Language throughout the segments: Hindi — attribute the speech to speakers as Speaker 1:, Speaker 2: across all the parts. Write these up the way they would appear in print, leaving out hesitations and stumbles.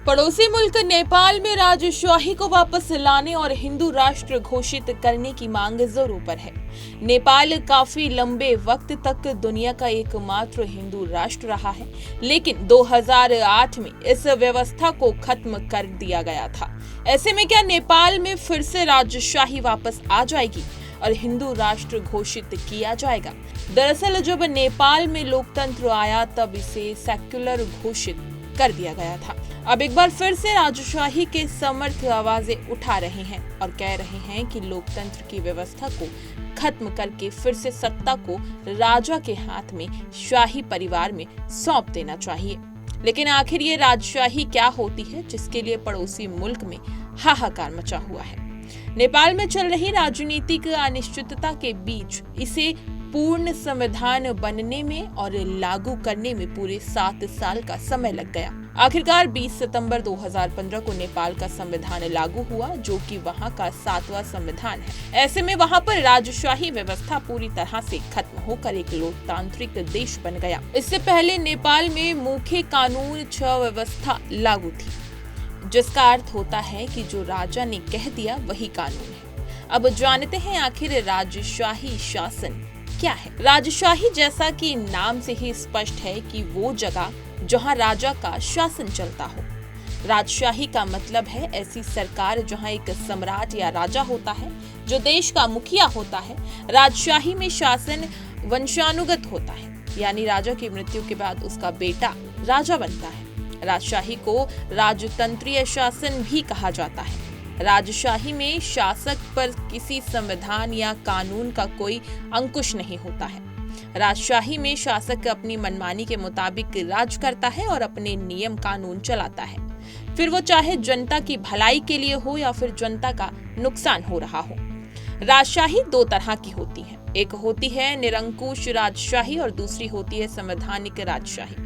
Speaker 1: पड़ोसी मुल्क नेपाल में राजशाही को वापस लाने और हिंदू राष्ट्र घोषित करने की मांग जोरों पर है। नेपाल काफी लंबे वक्त तक दुनिया का एकमात्र हिंदू राष्ट्र रहा है, लेकिन 2008 में इस व्यवस्था को खत्म कर दिया गया था। ऐसे में क्या नेपाल में फिर से राजशाही वापस आ जाएगी और हिंदू राष्ट्र घोषित किया जाएगा? दरअसल जब नेपाल में लोकतंत्र आया तब इसे सेक्युलर घोषित कर दिया गया था। अब एक बार फिर से राजशाही के समर्थ आवाजें उठा रहे हैं और कह रहे हैं कि लोकतंत्र की व्यवस्था को खत्म करके फिर से सत्ता को राजा के हाथ में, शाही परिवार में सौंप देना चाहिए। लेकिन आखिर ये राजशाही क्या होती है जिसके लिए पड़ोसी मुल्क में हाहाकार मचा हुआ है? नेपाल में चल रही राजनीतिक अनिश्चितता के बीच इसे पूर्ण संविधान बनने में और लागू करने में पूरे 7 साल का समय लग गया। आखिरकार 20 सितंबर 2015 को नेपाल का संविधान लागू हुआ, जो कि वहां का 7वां संविधान है। ऐसे में वहां पर राजशाही व्यवस्था पूरी तरह से खत्म होकर एक लोकतांत्रिक देश बन गया। इससे पहले नेपाल में मुख्य कानून 6 व्यवस्था लागू थी, जिसका अर्थ होता है कि जो राजा ने कह दिया वही कानून है। अब जानते हैं आखिर राजशाही शासन क्या है। राजशाही जैसा कि नाम से ही स्पष्ट है कि वो जगह जहां राजा का शासन चलता हो। राजशाही का मतलब है ऐसी सरकार जहां एक सम्राट या राजा होता है जो देश का मुखिया होता है। राजशाही में शासन वंशानुगत होता है, यानी राजा की मृत्यु के बाद उसका बेटा राजा बनता है। राजशाही को राजतंत्रीय शासन भी कहा जाता है। राजशाही में शासक पर किसी संविधान या कानून का कोई अंकुश नहीं होता है। राजशाही में शासक अपनी मनमानी के मुताबिक राज करता है और अपने नियम कानून चलाता है, फिर वो चाहे जनता की भलाई के लिए हो या फिर जनता का नुकसान हो रहा हो। राजशाही 2 तरह की होती है, एक होती है निरंकुश राजशाही और दूसरी होती है संवैधानिक राजशाही।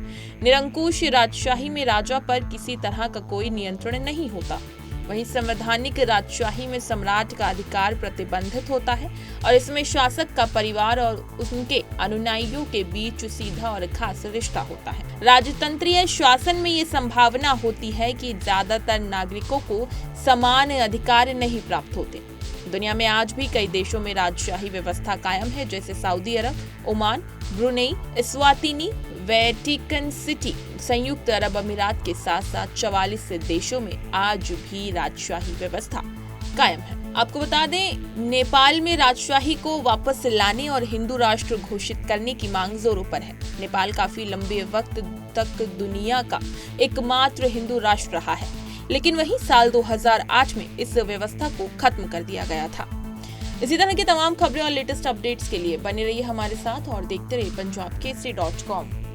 Speaker 1: निरंकुश राजशाही में राजा पर किसी तरह का कोई नियंत्रण नहीं होता। वहीं संवैधानिक राजशाही में सम्राट का अधिकार प्रतिबंधित होता है और इसमें शासक का परिवार और उनके अनुयायियों के बीच सीधा और खास रिश्ता होता है। राजतंत्रीय शासन में ये संभावना होती है कि ज्यादातर नागरिकों को समान अधिकार नहीं प्राप्त होते। दुनिया में आज भी कई देशों में राजशाही व्यवस्था कायम है, जैसे Saudi Arab, Oman, Brunei, Eswatini, Vatican City, संयुक्त अरब अमीरात के साथ साथ 44 देशों में आज भी राजशाही व्यवस्था कायम है। आपको बता दें, नेपाल में राजशाही को वापस लाने और हिंदू राष्ट्र घोषित करने की मांग जोरों पर है। नेपाल काफी लंबे वक्त तक दुनिया का एकमात्र हिंदू राष्ट्र रहा है, लेकिन वही साल 2008 में इस व्यवस्था को खत्म कर दिया गया था। इसी तरह की तमाम खबरें और लेटेस्ट अपडेट्स के लिए बने रहिए हमारे साथ और देखते रहिए punjabkesari.com।